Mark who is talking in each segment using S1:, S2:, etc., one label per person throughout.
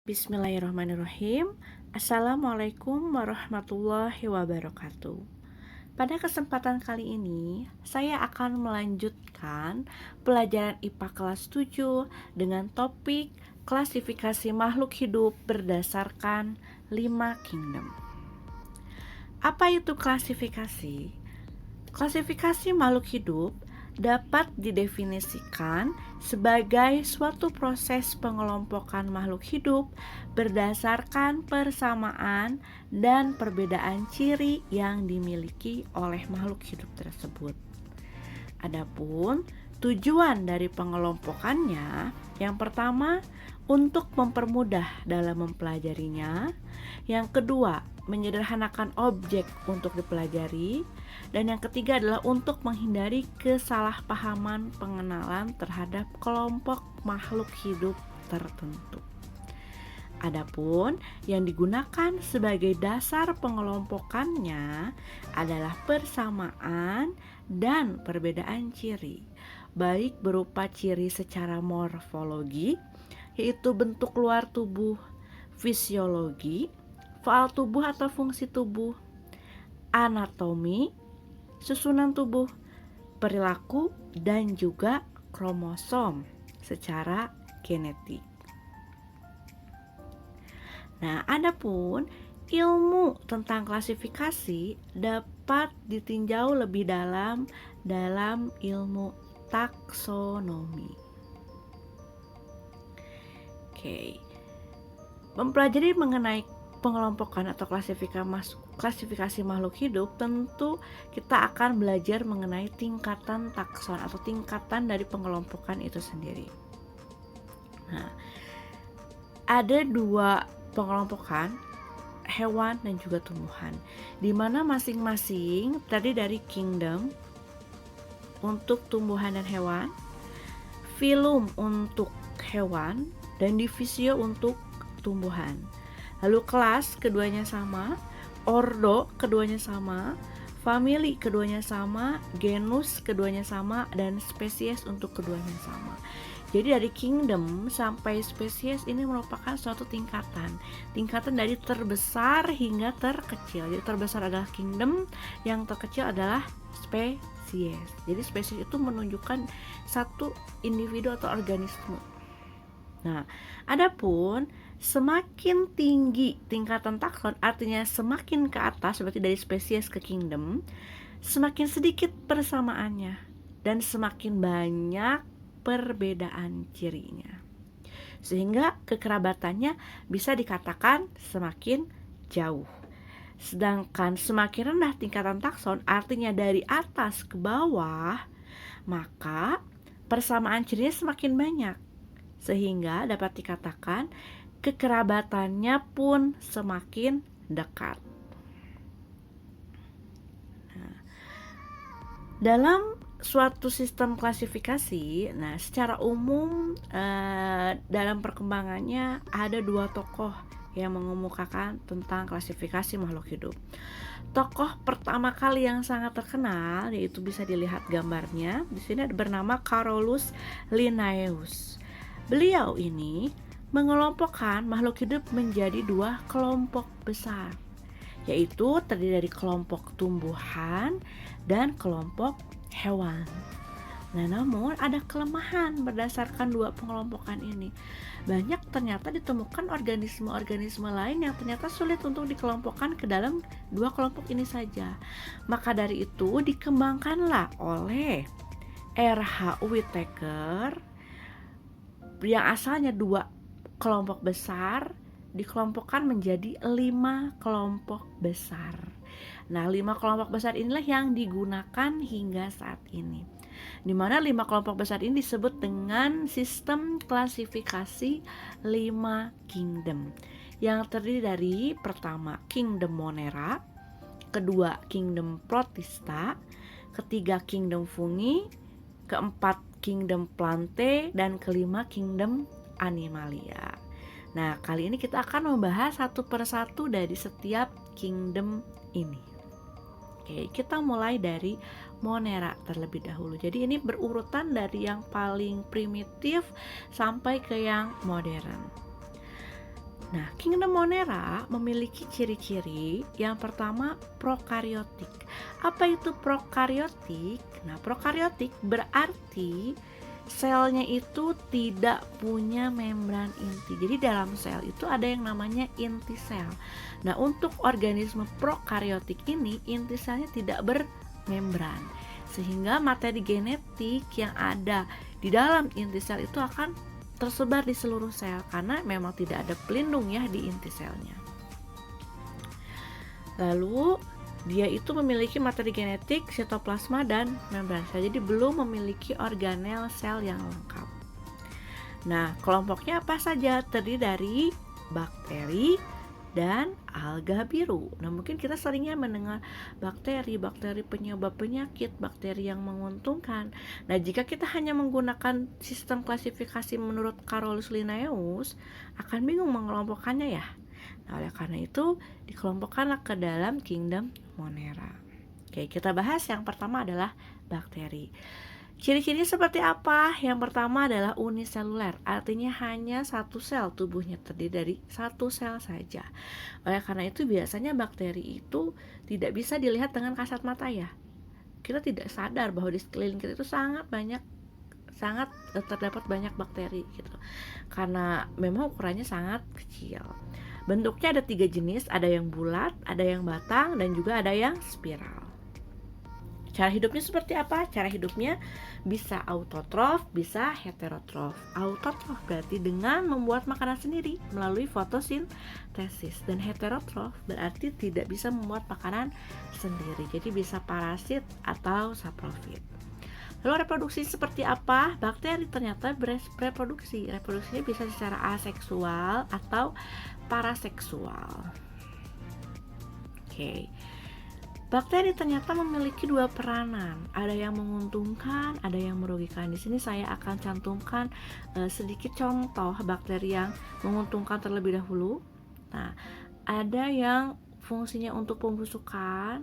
S1: Bismillahirrahmanirrahim. Assalamualaikum warahmatullahi wabarakatuh. Pada kesempatan kali ini, saya akan melanjutkan pelajaran IPA kelas 7 dengan topik klasifikasi makhluk hidup berdasarkan 5 kingdom. Apa itu klasifikasi? Klasifikasi makhluk hidup dapat didefinisikan sebagai suatu proses pengelompokan makhluk hidup berdasarkan persamaan dan perbedaan ciri yang dimiliki oleh makhluk hidup tersebut. Adapun tujuan dari pengelompokannya, yang pertama untuk mempermudah dalam mempelajarinya, yang kedua menyederhanakan objek untuk dipelajari, dan yang ketiga adalah untuk menghindari kesalahpahaman pengenalan terhadap kelompok makhluk hidup tertentu. Adapun yang digunakan sebagai dasar pengelompokannya adalah persamaan dan perbedaan ciri, baik berupa ciri secara morfologi, yaitu bentuk luar tubuh, fisiologi, faal tubuh atau fungsi tubuh, anatomi, susunan tubuh, perilaku, dan juga kromosom secara genetik. Nah, adapun ilmu tentang klasifikasi dapat ditinjau lebih dalam ilmu taksonomi. Mempelajari mengenai pengelompokan atau klasifikasi makhluk hidup, tentu kita akan belajar mengenai tingkatan takson atau tingkatan dari pengelompokan itu sendiri. Nah, ada dua pengelompokan, hewan dan juga tumbuhan, di mana masing-masing tadi dari kingdom untuk tumbuhan dan hewan, filum untuk hewan, dan divisio untuk tumbuhan. Lalu kelas keduanya sama, ordo keduanya sama, family keduanya sama, genus keduanya sama, dan spesies untuk keduanya sama. Jadi dari kingdom sampai spesies ini merupakan suatu tingkatan dari terbesar hingga terkecil. Jadi terbesar adalah kingdom, yang terkecil adalah spesies. Jadi spesies itu menunjukkan satu individu atau organisme. Nah, adapun semakin tinggi tingkatan takson, artinya semakin ke atas, berarti dari spesies ke kingdom, semakin sedikit persamaannya dan semakin banyak perbedaan cirinya, sehingga kekerabatannya bisa dikatakan semakin jauh. Sedangkan semakin rendah tingkatan takson, artinya dari atas ke bawah, maka persamaan cirinya semakin banyak, sehingga dapat dikatakan kekerabatannya pun semakin dekat. Nah, dalam suatu sistem klasifikasi, secara umum dalam perkembangannya ada dua tokoh yang mengemukakan tentang klasifikasi makhluk hidup. Tokoh pertama kali yang sangat terkenal, yaitu bisa dilihat gambarnya di sini, bernama Carolus Linnaeus. Beliau ini mengelompokkan makhluk hidup menjadi dua kelompok besar, yaitu terdiri dari kelompok tumbuhan dan kelompok hewan. Namun ada kelemahan berdasarkan dua pengelompokan ini. Banyak ternyata ditemukan organisme-organisme lain yang ternyata sulit untuk dikelompokkan ke dalam dua kelompok ini saja. Maka dari itu dikembangkanlah oleh R.H. Whittaker yang asalnya dua kelompok besar dikelompokkan menjadi 5 kelompok besar. 5 kelompok besar inilah yang digunakan hingga saat ini, di mana 5 kelompok besar ini disebut dengan sistem klasifikasi 5 kingdom, yang terdiri dari pertama kingdom Monera, kedua kingdom Protista, ketiga kingdom Fungi, keempat kingdom Plantae, dan kelima kingdom Animalia. Kali ini kita akan membahas satu persatu dari setiap kingdom ini. Kita mulai dari Monera terlebih dahulu. Jadi ini berurutan dari yang paling primitif sampai ke yang modern. Nah, Kingdom Monera memiliki ciri-ciri. Yang pertama, prokaryotik. Apa itu prokaryotik? Nah, prokaryotik berarti selnya itu tidak punya membran inti. Jadi dalam sel itu ada yang namanya inti sel. Nah, untuk organisme prokaryotik ini inti selnya tidak bermembran, sehingga materi genetik yang ada di dalam inti sel itu akan tersebar di seluruh sel karena memang tidak ada pelindung ya di inti selnya. Lalu dia itu memiliki materi genetik, sitoplasma dan membran sel. Jadi belum memiliki organel sel yang lengkap. Nah, kelompoknya apa saja? Terdiri dari bakteri dan alga biru. Nah, mungkin kita seringnya mendengar bakteri penyebab penyakit, bakteri yang menguntungkan. Nah, jika kita hanya menggunakan sistem klasifikasi menurut Carolus Linnaeus, akan bingung mengelompokkannya ya. Nah, oleh karena itu dikelompokkanlah ke dalam Kingdom Monera. Oke, kita bahas yang pertama adalah bakteri. Ciri-cirinya seperti apa? Yang pertama adalah uniseluler, artinya hanya satu sel tubuhnya terdiri dari satu sel saja. Oleh karena itu biasanya bakteri itu tidak bisa dilihat dengan kasat mata ya. Kita tidak sadar bahwa di sekeliling kita itu sangat terdapat banyak bakteri gitu. Karena memang ukurannya sangat kecil. Bentuknya ada 3 jenis, ada yang bulat, ada yang batang, dan juga ada yang spiral. Cara hidupnya seperti apa? Cara hidupnya bisa autotrof, bisa heterotrof. Autotrof berarti dengan membuat makanan sendiri melalui fotosintesis, dan heterotrof berarti tidak bisa membuat makanan sendiri. Jadi bisa parasit atau saprofit. Lalu reproduksi seperti apa? Bakteri ternyata bereproduksi. Reproduksinya bisa secara aseksual atau paraseksual. Oke. Bakteri ternyata memiliki 2 peranan, ada yang menguntungkan, ada yang merugikan. Di sini saya akan cantumkan sedikit contoh bakteri yang menguntungkan terlebih dahulu. Nah, ada yang fungsinya untuk pembusukan,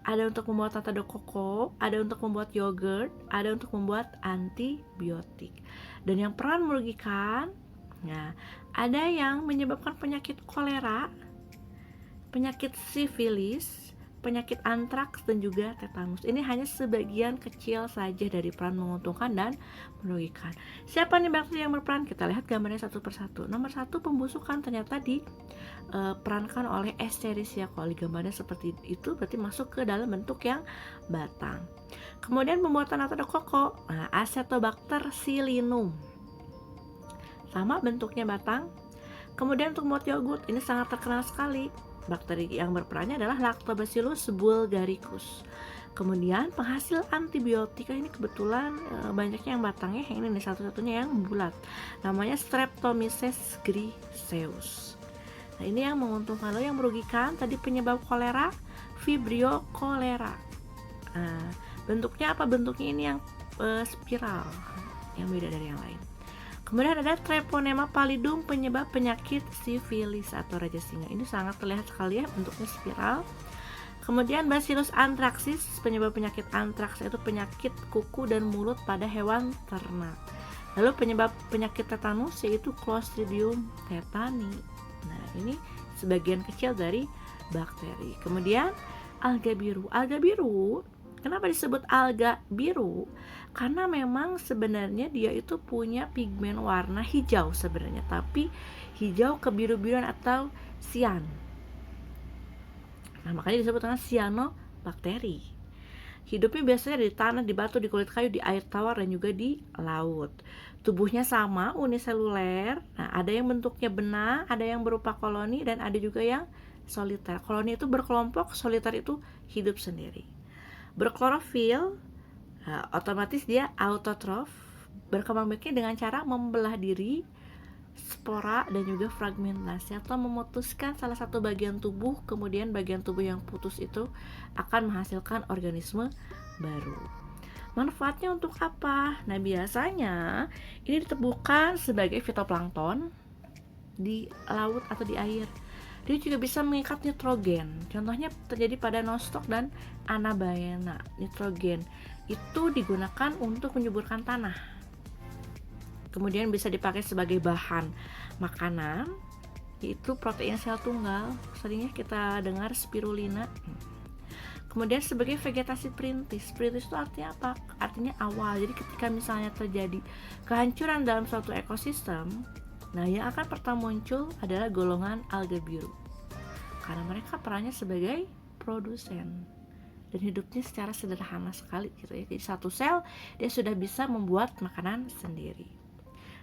S1: ada untuk membuat nata de coco, ada untuk membuat yogurt, ada untuk membuat antibiotik. Dan yang peran merugikan, nah, ada yang menyebabkan penyakit kolera, penyakit sifilis, penyakit antraks, dan juga tetanus. Ini hanya sebagian kecil saja dari peran menguntungkan dan merugikan. Siapa nih bakteri yang berperan? Kita lihat gambarnya satu persatu. Nomor 1, pembusukan ternyata diperankan oleh Escherichia coli. Gambarnya seperti itu, berarti masuk ke dalam bentuk yang batang. Kemudian pembuatan nata de coco, Acetobacter psilinum, sama bentuknya batang. Kemudian untuk membuat yogurt, ini sangat terkenal sekali. Bakteri yang berperannya adalah Lactobacillus bulgaricus. Kemudian penghasil antibiotika ini kebetulan banyaknya yang batangnya, ini nih satu-satunya yang bulat. Namanya Streptomyces griseus. Nah, ini yang menguntungkan. Lalu yang merugikan tadi penyebab kolera, Vibrio cholera. Bentuknya apa? Bentuknya ini yang spiral, yang beda dari yang lain. Kemudian ada Treponema pallidum, penyebab penyakit sifilis atau raja singa. Ini sangat terlihat sekali ya, bentuknya spiral. Kemudian Bacillus anthracis, penyebab penyakit antraks, yaitu penyakit kuku dan mulut pada hewan ternak. Lalu penyebab penyakit tetanus yaitu Clostridium tetani. Nah, ini sebagian kecil dari bakteri. Kemudian alga biru. Alga biru, kenapa disebut alga biru? Karena memang sebenarnya dia itu punya pigmen warna hijau sebenarnya, tapi hijau kebiru-biruan atau cyan. Nah, makanya disebut dengan cyanobactery. Hidupnya biasanya di tanah, di batu, di kulit kayu, di air tawar, dan juga di laut. Tubuhnya sama, uniseluler. Nah, ada yang bentuknya benang, ada yang berupa koloni, dan ada juga yang soliter. Koloni itu berkelompok, soliter itu hidup sendiri. Berklorofil, otomatis dia autotrof, berkembang biaknya dengan cara membelah diri, spora, dan juga fragmentasi atau memutuskan salah satu bagian tubuh, kemudian bagian tubuh yang putus itu akan menghasilkan organisme baru. Manfaatnya untuk apa? Nah, biasanya ini ditemukan sebagai fitoplankton di laut atau di air. Dia juga bisa mengikat nitrogen. Contohnya terjadi pada nostoc dan anabaena. Nitrogen itu digunakan untuk menyuburkan tanah. Kemudian bisa dipakai sebagai bahan makanan, yaitu protein sel tunggal, seringnya kita dengar spirulina. Kemudian sebagai vegetasi perintis. Perintis itu artinya apa? Artinya awal. Jadi ketika misalnya terjadi kehancuran dalam suatu ekosistem, nah yang akan pertama muncul adalah golongan alga biru. Karena mereka perannya sebagai produsen dan hidupnya secara sederhana sekali gitu ya. Jadi satu sel dia sudah bisa membuat makanan sendiri.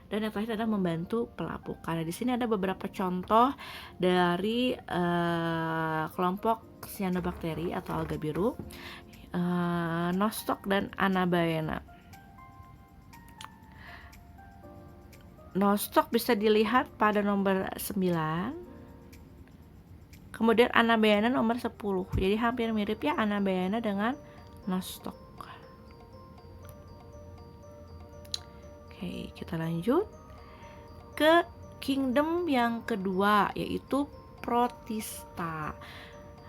S1: Dan yang terakhir adalah membantu pelapukan. Nah, di sini ada beberapa contoh dari kelompok cyanobacteria atau alga biru, Nostoc dan Anabaena. Nostoc bisa dilihat pada nomor 9, kemudian Anabaena nomor 10. Jadi hampir mirip ya Anabaena dengan Nostoc. Oke, kita lanjut ke kingdom yang kedua, yaitu Protista.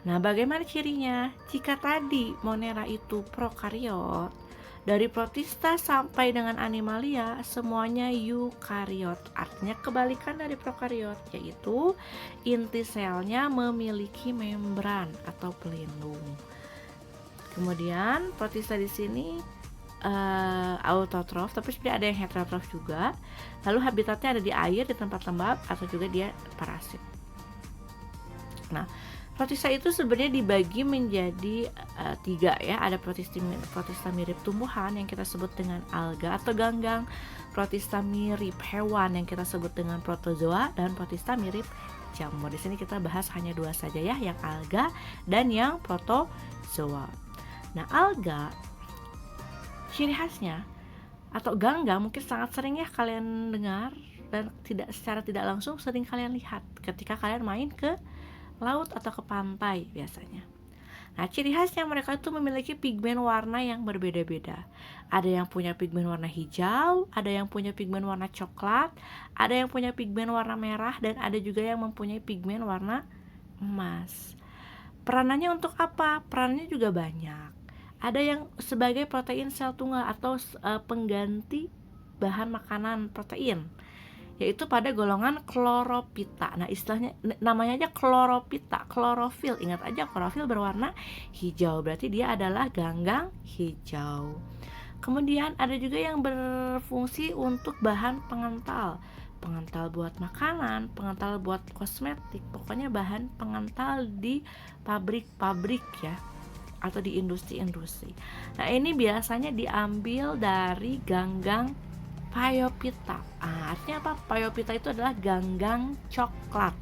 S1: Nah, bagaimana cirinya? Jika tadi Monera itu prokariot, dari Protista sampai dengan Animalia semuanya eukariot. Artinya kebalikan dari prokariot, yaitu inti selnya memiliki membran atau pelindung. Kemudian Protista di sini autotrof, tapi sebenarnya ada yang heterotrof juga. Lalu habitatnya ada di air, di tempat lembab, atau juga dia parasit. Nah, Protista itu sebenarnya dibagi menjadi 3 ya. Ada protista mirip tumbuhan yang kita sebut dengan alga atau ganggang, protista mirip hewan yang kita sebut dengan protozoa, dan protista mirip jamur. Di sini kita bahas hanya 2 saja ya, yang alga dan yang protozoa. Nah, alga ciri khasnya atau ganggang mungkin sangat sering ya kalian dengar, dan secara tidak langsung sering kalian lihat ketika kalian main ke laut atau ke pantai biasanya. Nah, ciri khasnya mereka itu memiliki pigmen warna yang berbeda-beda. Ada yang punya pigmen warna hijau, ada yang punya pigmen warna coklat, ada yang punya pigmen warna merah, dan ada juga yang mempunyai pigmen warna emas. Peranannya untuk apa? Peranannya juga banyak. Ada yang sebagai protein sel tunggal atau pengganti bahan makanan protein, yaitu pada golongan chlorophyta. Nah, istilahnya namanya aja chlorophyta, klorofil. Ingat aja klorofil berwarna hijau, berarti dia adalah ganggang hijau. Kemudian ada juga yang berfungsi untuk bahan pengental. Pengental buat makanan, pengental buat kosmetik, pokoknya bahan pengental di pabrik-pabrik ya, atau di industri-industri. Nah, ini biasanya diambil dari ganggang Phaeophyta. Artinya apa? Phaeophyta itu adalah ganggang coklat.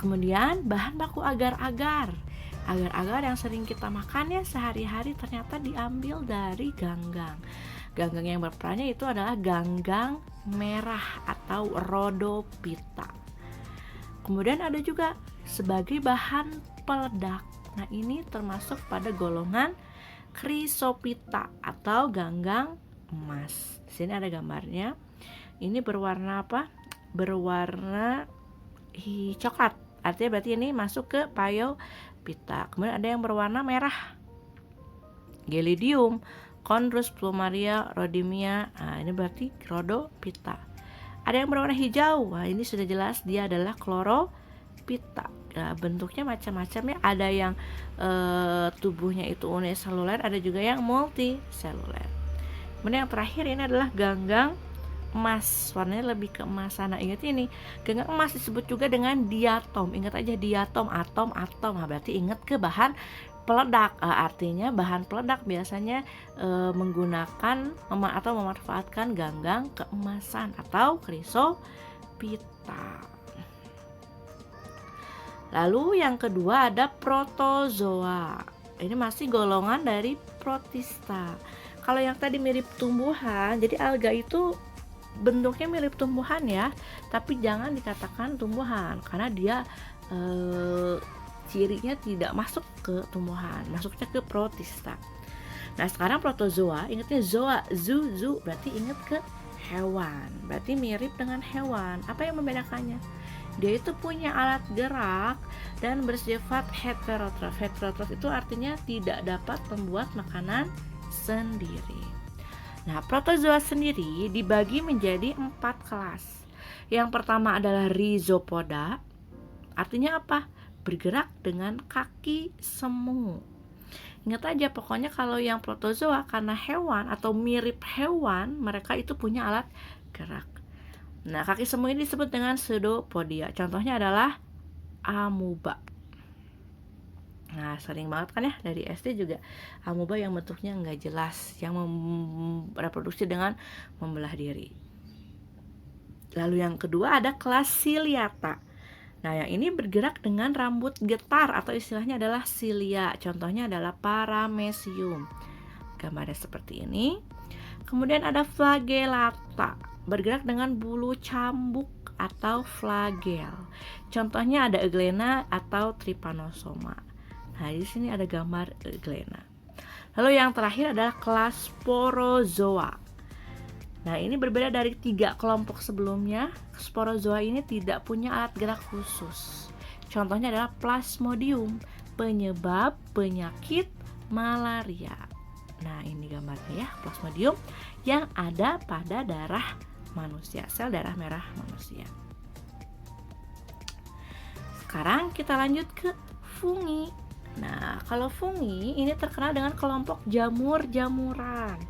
S1: Kemudian bahan baku agar-agar. Agar-agar yang sering kita makan ya sehari-hari ternyata diambil dari ganggang. Ganggang yang berperannya itu adalah ganggang merah atau Rhodophyta. Kemudian ada juga sebagai bahan peledak. Nah, ini termasuk pada golongan Chrysophyta atau ganggang emas. Di sini ada gambarnya. Ini berwarna apa? Berwarna coklat. Artinya berarti ini masuk ke Phaeophyta. Kemudian ada yang berwarna merah. Gelidium, Chondrus, Plumaria, Rhodymia. Nah, ini berarti Rhodophyta. Ada yang berwarna hijau. Wah, ini sudah jelas dia adalah Chlorophyta. Nah, bentuknya macam-macam ya. Ada yang tubuhnya itu uniseluler, ada juga yang multiseluler. Kemudian yang terakhir ini adalah ganggang emas, warnanya lebih ke emasan. Nah, ingat ini, ganggang emas disebut juga dengan diatom. Ingat aja diatom, atom. Nah, berarti ingat ke bahan peledak. Artinya bahan peledak biasanya menggunakan atau memanfaatkan ganggang keemasan atau Chrysophyta. Lalu yang kedua ada protozoa. Ini masih golongan dari Protista. Kalau yang tadi mirip tumbuhan, jadi alga itu bentuknya mirip tumbuhan ya, tapi jangan dikatakan tumbuhan karena dia cirinya tidak masuk ke tumbuhan, masuknya ke Protista. Nah, sekarang protozoa, ingatnya zoa, zu berarti ingat ke hewan, berarti mirip dengan hewan. Apa yang membedakannya? Dia itu punya alat gerak dan bersifat heterotrof. Heterotrof itu artinya tidak dapat membuat makanan sendiri. Nah, protozoa sendiri dibagi menjadi 4 kelas. Yang pertama adalah rhizopoda. Artinya apa? Bergerak dengan kaki semu. Ingat aja, pokoknya kalau yang protozoa karena hewan atau mirip hewan, mereka itu punya alat gerak. Nah, kaki semu ini disebut dengan pseudopodia. Contohnya adalah amuba. Nah, sering banget kan ya dari SD juga amuba yang bentuknya nggak jelas, yang reproduksi dengan membelah diri. Lalu yang kedua ada kelas ciliata. Nah, yang ini bergerak dengan rambut getar atau istilahnya adalah cilia. Contohnya adalah paramecium. Gambarnya seperti ini. Kemudian ada flagellata, bergerak dengan bulu cambuk atau flagel. Contohnya ada Euglena atau Trypanosoma. Nah, di sini ada gambar Euglena. Lalu yang terakhir adalah kelas Sporozoa. Nah, ini berbeda dari 3 kelompok sebelumnya. Sporozoa ini tidak punya alat gerak khusus. Contohnya adalah Plasmodium, penyebab penyakit malaria. Nah, ini gambarnya ya, Plasmodium yang ada pada darah manusia, sel darah merah manusia. Sekarang kita lanjut ke fungi. Nah, kalau fungi ini terkenal dengan kelompok jamur-jamuran.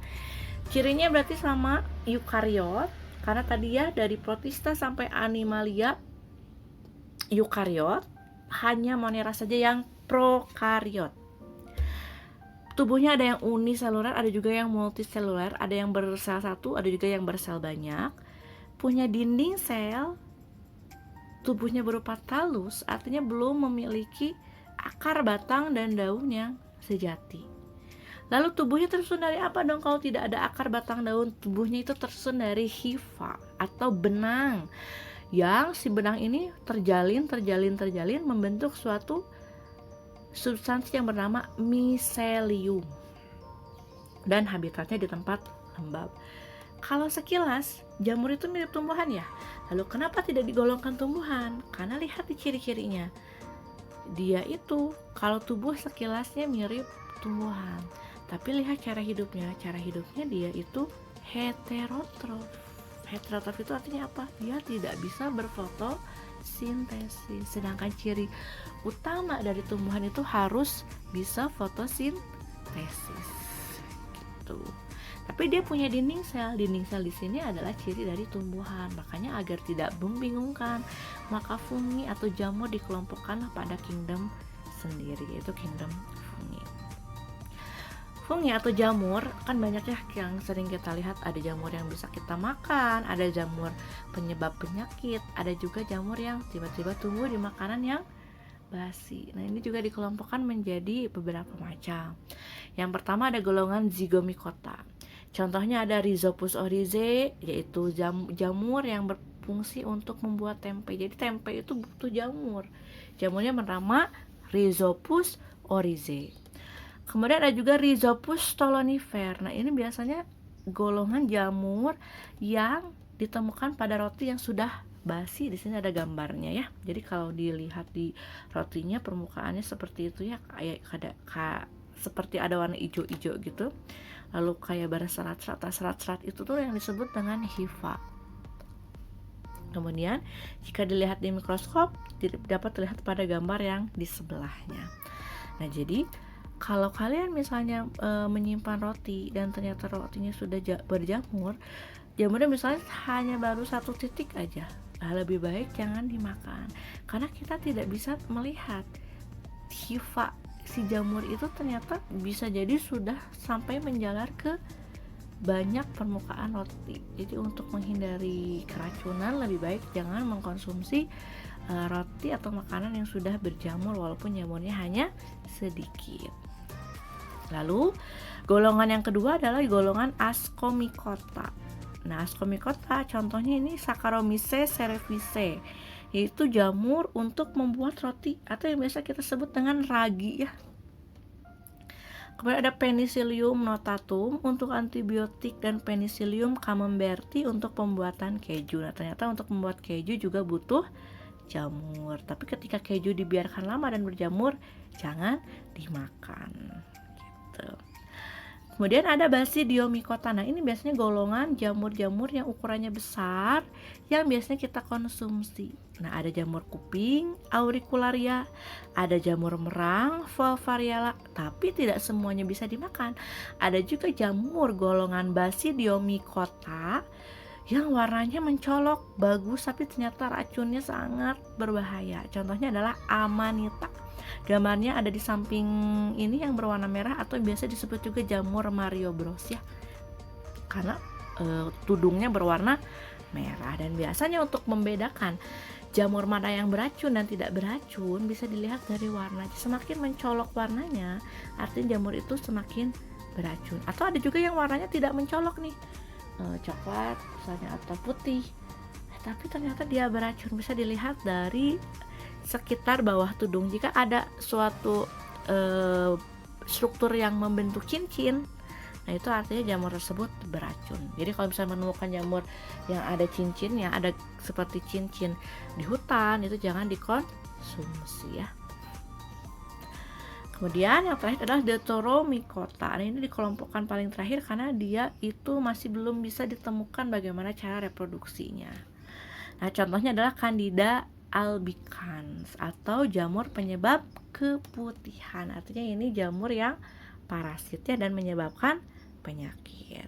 S1: Cirinya berarti sama eukariot, karena tadi ya dari protista sampai animalia eukariot, hanya Monera saja yang prokariot. Tubuhnya ada yang uniseluler, ada juga yang multiseluler, ada yang bersel satu, ada juga yang bersel banyak. Punya dinding sel, tubuhnya berupa talus, artinya belum memiliki akar, batang, dan daun yang sejati. Lalu tubuhnya tersusun dari apa dong kalau tidak ada akar, batang, daun? Tubuhnya itu tersusun dari hifa atau benang, yang si benang ini terjalin membentuk suatu substansi yang bernama miselium, dan habitatnya di tempat lembab. Kalau sekilas jamur itu mirip tumbuhan ya. Lalu kenapa tidak digolongkan tumbuhan? Karena lihat di ciri-cirinya. Dia itu kalau tubuh sekilasnya mirip tumbuhan, tapi lihat cara hidupnya dia itu heterotrof. Heterotrof itu artinya apa? Dia tidak bisa berfotosintesis. Sedangkan ciri utama dari tumbuhan itu harus bisa fotosintesis gitu. Tapi dia punya dinding sel. Dinding sel di sini adalah ciri dari tumbuhan. Makanya agar tidak membingungkan, maka fungi atau jamur dikelompokkan pada kingdom sendiri, yaitu kingdom fungi. Fungi atau jamur kan banyak ya yang sering kita lihat. Ada jamur yang bisa kita makan, ada jamur penyebab penyakit, ada juga jamur yang tiba-tiba tumbuh di makanan yang basi. Nah, ini juga dikelompokkan menjadi beberapa macam. Yang pertama ada golongan Zygomicota. Contohnya ada Rhizopus oryzae, yaitu jamur yang berfungsi untuk membuat tempe. Jadi tempe itu butuh jamur. Jamurnya bernama Rhizopus oryzae. Kemudian ada juga Rhizopus stolonifer. Nah, ini biasanya golongan jamur yang ditemukan pada roti yang sudah basi. Di sini ada gambarnya ya. Jadi kalau dilihat di rotinya permukaannya seperti itu ya, kayak seperti ada warna hijau-hijau gitu. Lalu kayak berserat-serat. Serat-serat itu tuh yang disebut dengan hifa. Kemudian jika dilihat di mikroskop dapat terlihat pada gambar yang di sebelahnya. Nah, jadi kalau kalian misalnya menyimpan roti dan ternyata rotinya sudah berjamur, jamurnya misalnya hanya baru 1 titik aja, lebih baik jangan dimakan, karena kita tidak bisa melihat hifa si jamur itu ternyata bisa jadi sudah sampai menjalar ke banyak permukaan roti. Jadi untuk menghindari keracunan lebih baik jangan mengkonsumsi roti atau makanan yang sudah berjamur walaupun jamurnya hanya sedikit. Lalu golongan yang kedua adalah golongan Ascomycota. Nah, Ascomycota contohnya ini Saccharomyces cerevisiae, yaitu jamur untuk membuat roti atau yang biasa kita sebut dengan ragi ya. Kemudian ada Penicillium notatum untuk antibiotik dan Penicillium camemberti untuk pembuatan keju. Nah, ternyata untuk membuat keju juga butuh jamur. Tapi ketika keju dibiarkan lama dan berjamur, jangan dimakan gitu. Kemudian ada Basidiomycota. Nah, ini biasanya golongan jamur-jamur yang ukurannya besar yang biasanya kita konsumsi. Nah, ada jamur kuping, Auricularia, ada jamur merang, Volvariella, tapi tidak semuanya bisa dimakan. Ada juga jamur golongan Basidiomycota yang warnanya mencolok, bagus, tapi ternyata racunnya sangat berbahaya. Contohnya adalah Amanita. Gambarnya ada di samping ini yang berwarna merah, atau biasa disebut juga jamur Mario Bros ya, karena tudungnya berwarna merah. Dan biasanya untuk membedakan jamur mana yang beracun dan tidak beracun bisa dilihat dari warna. Semakin mencolok warnanya, artinya jamur itu semakin beracun. Atau ada juga yang warnanya tidak mencolok nih, coklat misalnya atau putih, tapi ternyata dia beracun. Bisa dilihat dari sekitar bawah tudung. Jika ada suatu struktur yang membentuk cincin, nah itu artinya jamur tersebut beracun. Jadi kalau misalnya menemukan jamur yang ada cincinnya, ada seperti cincin di hutan, itu jangan dikonsumsi ya. Kemudian yang terakhir adalah Deuteromycota. Nah, ini dikelompokkan paling terakhir karena dia itu masih belum bisa ditemukan bagaimana cara reproduksinya. Nah, contohnya adalah Candida albicans atau jamur penyebab keputihan. Artinya ini jamur yang parasitnya dan menyebabkan penyakit.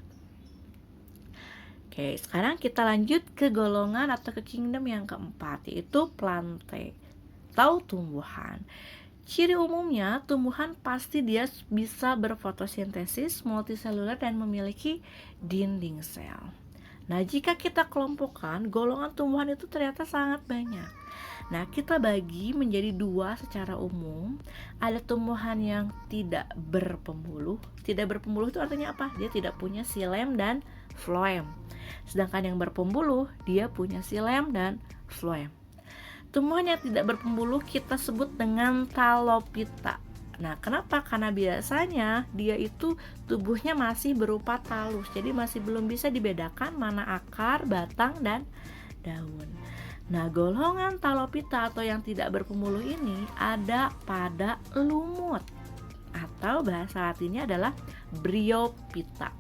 S1: Oke, sekarang kita lanjut ke golongan atau ke kingdom yang keempat, yaitu Plantae atau tumbuhan. Ciri umumnya, tumbuhan pasti dia bisa berfotosintesis, multiseluler, dan memiliki dinding sel. Nah, jika kita kelompokkan, golongan tumbuhan itu ternyata sangat banyak. Nah, kita bagi menjadi dua secara umum. Ada tumbuhan yang tidak berpembuluh. Tidak berpembuluh itu artinya apa? Dia tidak punya xilem dan phloem. Sedangkan yang berpembuluh, dia punya xilem dan phloem. Tumbuhan yang tidak berpembuluh kita sebut dengan Talophyta. Nah, kenapa? Karena biasanya dia itu tubuhnya masih berupa talus, jadi masih belum bisa dibedakan mana akar, batang, dan daun. Nah, golongan Talophyta atau yang tidak berpembuluh ini ada pada lumut, atau bahasa latinnya adalah Bryophyta.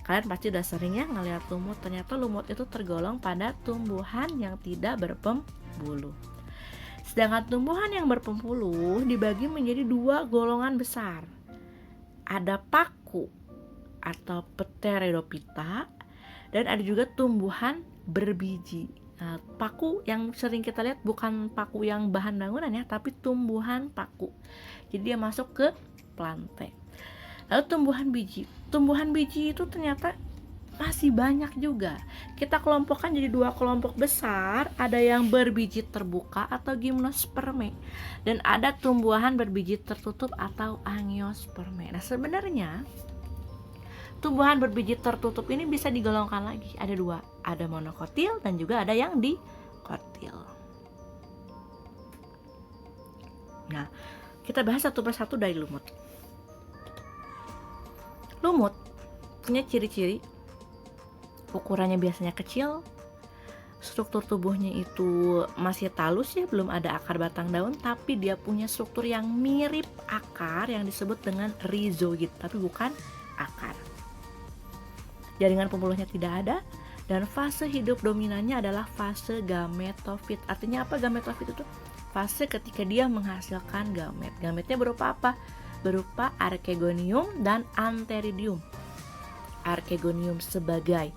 S1: Kalian pasti udah sering ya ngelihat lumut, ternyata lumut itu tergolong pada tumbuhan yang tidak berpembuluh. Sedangkan tumbuhan yang berpembuluh dibagi menjadi dua golongan besar. Ada paku atau Pteridophyta, dan ada juga tumbuhan berbiji. Nah, paku yang sering kita lihat bukan paku yang bahan bangunan ya, tapi tumbuhan paku. Jadi dia masuk ke Plantae. Lalu tumbuhan biji itu ternyata masih banyak juga. Kita kelompokkan jadi dua kelompok besar, ada yang berbiji terbuka atau gymnosperme, dan ada tumbuhan berbiji tertutup atau angiosperme. Nah, sebenarnya tumbuhan berbiji tertutup ini bisa digolongkan lagi, ada dua, ada monokotil dan juga ada yang dikotil. Nah, kita bahas satu persatu dari lumut. Lumut punya ciri-ciri, ukurannya biasanya kecil, struktur tubuhnya itu masih talus ya, belum ada akar, batang, daun, tapi dia punya struktur yang mirip akar yang disebut dengan rhizoid, tapi bukan akar. Jaringan pembuluhnya tidak ada, dan fase hidup dominannya adalah fase gametofit. Artinya apa gametofit itu? Fase ketika dia menghasilkan gamet. Gametnya berupa apa? Berupa archegonium dan antheridium. Archegonium sebagai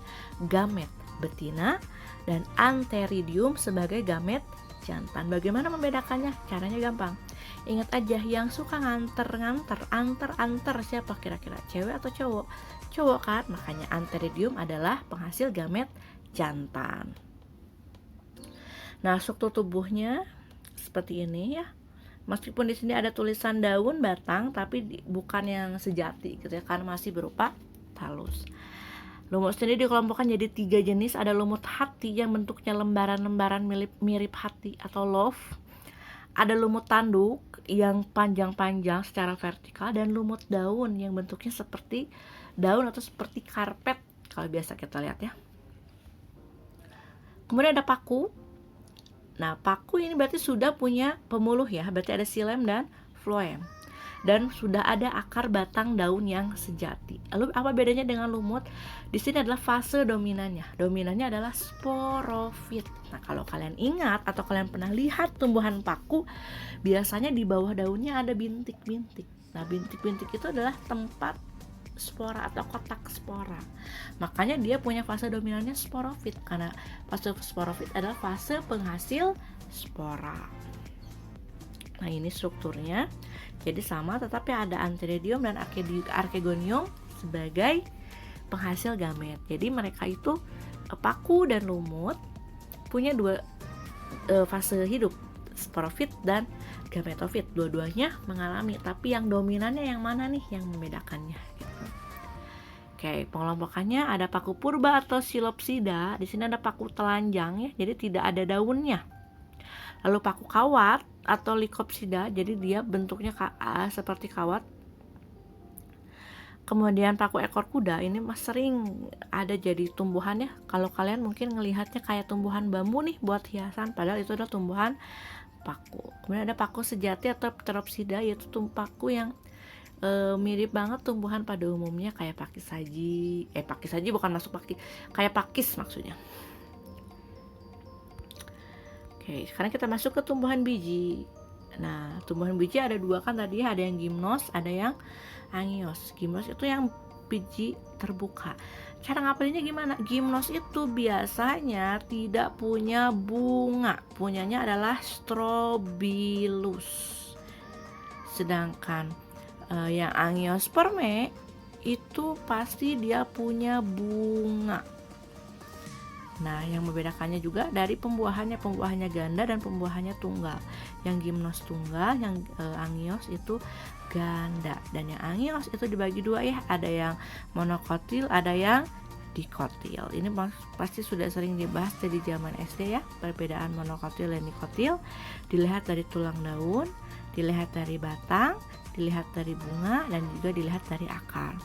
S1: gamet betina dan antheridium sebagai gamet jantan. Bagaimana membedakannya? Caranya gampang. Ingat aja, yang suka antar siapa kira-kira? Cewek atau cowok? Cowok kan, makanya antheridium adalah penghasil gamet jantan. Nah, struktur tubuhnya seperti ini ya. Meskipun di sini ada tulisan daun, batang, tapi bukan yang sejati gitu ya, karena masih berupa talus. Lumut sendiri dikelompokkan jadi 3 jenis. Ada lumut hati yang bentuknya lembaran-lembaran mirip hati atau love. Ada lumut tanduk yang panjang-panjang secara vertikal, dan lumut daun yang bentuknya seperti daun atau seperti karpet kalau biasa kita lihat ya. Kemudian ada paku. Nah, paku ini berarti sudah punya pembuluh ya, berarti ada xilem dan phloem. dan sudah ada akar batang daun yang sejati. Lalu apa bedanya dengan lumut? Di sini adalah fase dominannya. Dominannya adalah sporofit. Nah, kalau kalian ingat atau kalian pernah lihat tumbuhan paku, biasanya di bawah daunnya ada bintik-bintik. Nah, bintik-bintik itu adalah tempat spora atau kotak spora. Makanya dia punya fase dominannya sporofit, karena fase sporofit adalah fase penghasil spora. Nah, ini strukturnya. Jadi sama, tetapi ada antheridium dan archegonium sebagai penghasil gamet. Jadi mereka itu paku dan lumut punya dua fase hidup, sporofit dan gametofit. Dua-duanya mengalami, tapi yang dominannya yang mana nih yang membedakannya gitu. Oke, pengelompokannya ada paku purba atau silopsida. Di sini ada paku telanjang ya, jadi tidak ada daunnya. Lalu paku kawat atau likopsida, jadi dia bentuknya seperti kawat. Kemudian paku ekor kuda, ini sering ada jadi tumbuhan ya. Kalau kalian mungkin ngelihatnya kayak tumbuhan bambu nih buat hiasan, padahal itu adalah tumbuhan paku. Kemudian ada paku sejati atau pteropsida, yaitu paku yang mirip banget tumbuhan pada umumnya kayak pakis saji. Pakis saji bukan masuk pakis, kayak pakis maksudnya. Oke, sekarang kita masuk ke tumbuhan biji. Nah, tumbuhan biji ada dua kan tadi, ada yang gimnos, ada yang angios. Gimnos itu yang biji terbuka. Cara ngapainnya gimana? Gimnos itu biasanya tidak punya bunga, punyanya adalah strobilus. Sedangkan yang angiosperme itu pasti dia punya bunga. Nah, yang membedakannya juga dari pembuahannya ganda dan pembuahannya tunggal. Yang gimnos tunggal, yang angios itu ganda. Dan yang angios itu dibagi dua ya, ada yang monokotil, ada yang dikotil. Ini pasti sudah sering dibahas dari zaman SD ya, perbedaan monokotil dan dikotil. Dilihat dari tulang daun, dilihat dari batang, dilihat dari bunga, dan juga dilihat dari akar.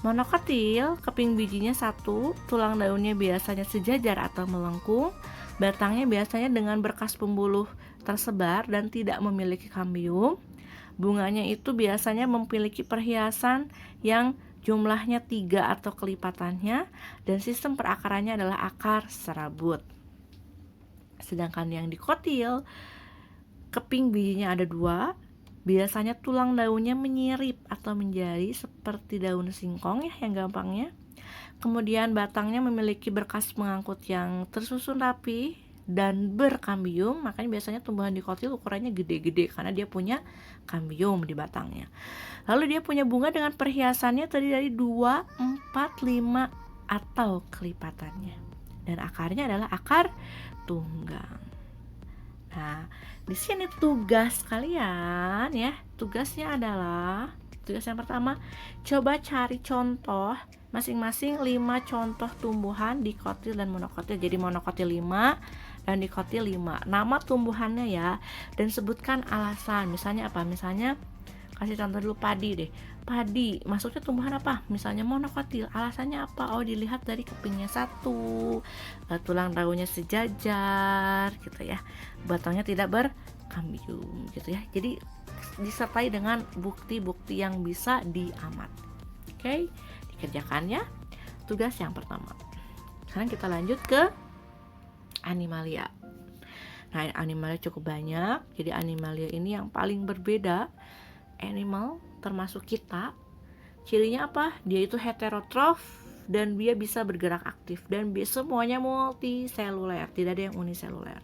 S1: Monokotil, keping bijinya satu, tulang daunnya biasanya sejajar atau melengkung, batangnya biasanya dengan berkas pembuluh tersebar dan tidak memiliki kambium. Bunganya itu biasanya memiliki perhiasan yang jumlahnya 3 atau kelipatannya, dan sistem perakarannya adalah akar serabut. Sedangkan yang dikotil, keping bijinya ada 2, biasanya tulang daunnya menyirip atau menjadi seperti daun singkong ya yang gampangnya. Kemudian batangnya memiliki berkas pengangkut yang tersusun rapi dan berkambium, makanya biasanya tumbuhan dikotil ukurannya gede-gede karena dia punya kambium di batangnya. Lalu dia punya bunga dengan perhiasannya terdiri dari 2, 4, 5 atau kelipatannya. Dan akarnya adalah akar tunggang. Nah, di sini tugas kalian ya, tugasnya adalah, tugas yang pertama, coba cari contoh masing-masing 5 contoh tumbuhan dikotil dan monokotil. Jadi monokotil 5 dan dikotil 5. Nama tumbuhannya ya, dan sebutkan alasan. Misalnya apa? Misalnya kasih contoh dulu padi deh. Padi masuknya tumbuhan apa? Misalnya monokotil. Alasannya apa? Oh, dilihat dari kepingnya 1, tulang daunnya sejajar gitu ya. Batangnya tidak berkambium gitu ya. Jadi disertai dengan bukti-bukti yang bisa diamat. Oke, dikerjakan ya. Tugas yang pertama. Sekarang kita lanjut ke animalia. Nah, animalia cukup banyak. Jadi animalia ini yang paling berbeda animal termasuk kita. Cirinya apa? Dia itu heterotrof dan dia bisa bergerak aktif, dan semuanya multiseluler, tidak ada yang uniseluler.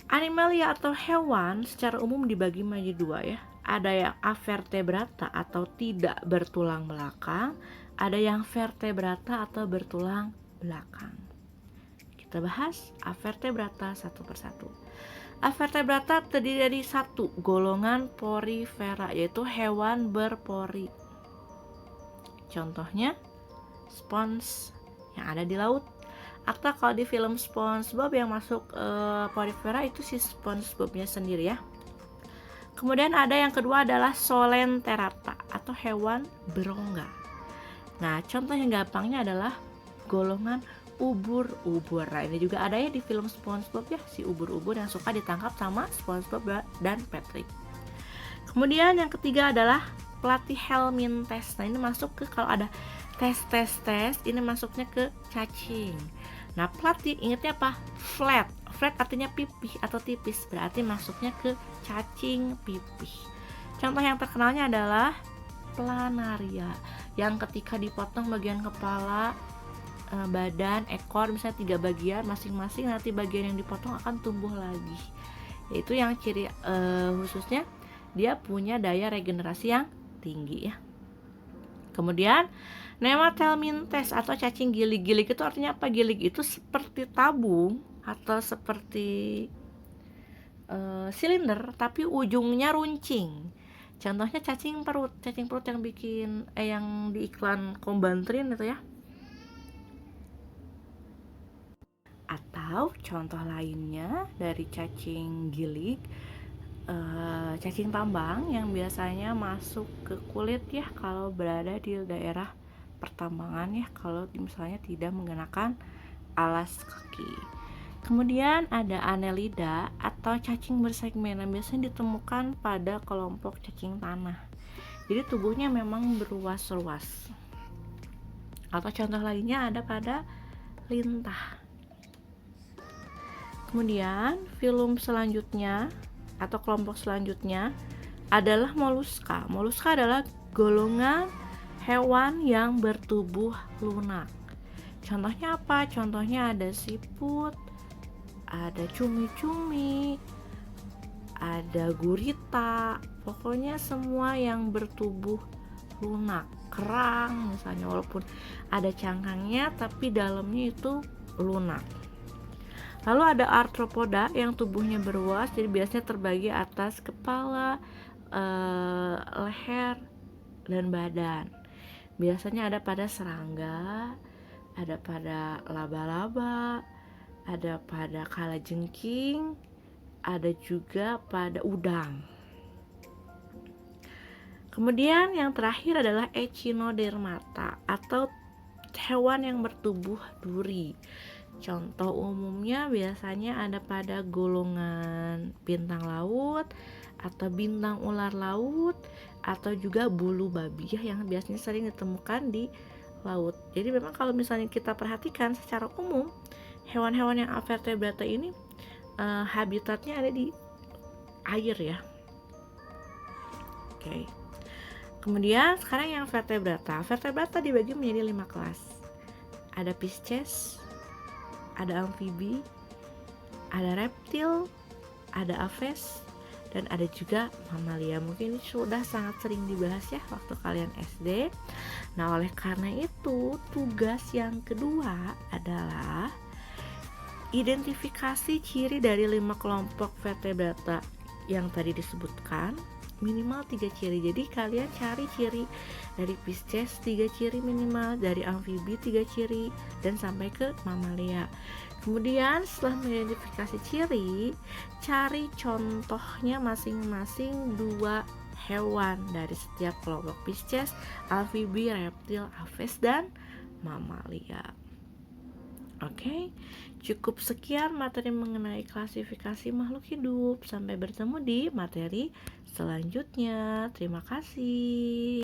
S1: Animalia atau hewan secara umum dibagi menjadi 2 ya. Ada yang avertebrata atau tidak bertulang belakang, ada yang vertebrata atau bertulang belakang. Kita bahas avertebrata satu persatu. Avertebrata terdiri dari 1 golongan porifera, yaitu hewan berpori. Contohnya spons yang ada di laut, atau kalau di film SpongeBob yang masuk porifera itu si SpongeBobnya sendiri ya. Kemudian ada yang kedua adalah solenterata atau hewan berongga. Nah, contoh yang gampangnya adalah golongan ubur-ubur. Nah, ini juga ada ya di film SpongeBob ya, si ubur-ubur yang suka ditangkap sama SpongeBob dan Patrick. Kemudian yang ketiga adalah platyhelminth test. Nah, ini masuk ke, kalau ada tes, ini masuknya ke cacing. Nah, platy ingatnya apa? Flat. Flat artinya pipih atau tipis, berarti masuknya ke cacing pipih. Contoh yang terkenalnya adalah planaria, yang ketika dipotong bagian kepala, badan, ekor, misalnya 3 bagian masing-masing, nanti bagian yang dipotong akan tumbuh lagi. Yaitu yang ciri khususnya dia punya daya regenerasi yang tinggi ya. Kemudian nemathelminth test atau cacing gilig. Gilig itu artinya apa? Gilig itu seperti tabung atau seperti silinder tapi ujungnya runcing. Contohnya cacing perut yang bikin yang di iklan Kombantrin itu ya. Atau contoh lainnya dari cacing gilig, cacing tambang yang biasanya masuk ke kulit ya kalau berada di daerah pertambangan ya, kalau misalnya tidak mengenakan alas kaki. Kemudian ada Annelida atau cacing bersegmen yang biasanya ditemukan pada kelompok cacing tanah. Jadi tubuhnya memang berluas-luas. Atau contoh lainnya ada pada lintah. Kemudian filum selanjutnya atau kelompok selanjutnya adalah moluska. Moluska adalah golongan hewan yang bertubuh lunak. Contohnya apa? Contohnya ada siput, ada cumi-cumi, ada gurita, pokoknya semua yang bertubuh lunak. Kerang misalnya, walaupun ada cangkangnya tapi dalamnya itu lunak. Lalu ada arthropoda yang tubuhnya berluas, jadi biasanya terbagi atas kepala, leher, dan badan. Biasanya ada pada serangga, ada pada laba-laba, ada pada kalajengking, ada juga pada udang. Kemudian yang terakhir adalah echinodermata atau hewan yang bertubuh duri. Contoh umumnya biasanya ada pada golongan bintang laut atau bintang ular laut atau juga bulu babi ya, yang biasanya sering ditemukan di laut. Jadi memang kalau misalnya kita perhatikan secara umum, hewan-hewan yang avertebrata ini habitatnya ada di air ya. Oke. Kemudian sekarang yang vertebrata. Vertebrata dibagi menjadi 5 kelas. Ada Pisces, ada amfibi, ada reptil, ada aves, dan ada juga mamalia. Mungkin ini sudah sangat sering dibahas ya waktu kalian SD. Nah, oleh karena itu tugas yang kedua adalah identifikasi ciri dari 5 kelompok vertebrata yang tadi disebutkan, minimal 3 ciri. Jadi kalian cari ciri dari Pisces 3 ciri minimal, dari amfibi 3 ciri, dan sampai ke mamalia. Kemudian setelah mengidentifikasi ciri, cari contohnya masing-masing 2 hewan dari setiap kelompok Pisces, amfibi, reptil, aves, dan mamalia. Oke, cukup sekian materi mengenai klasifikasi makhluk hidup. Sampai bertemu di materi selanjutnya. Terima kasih.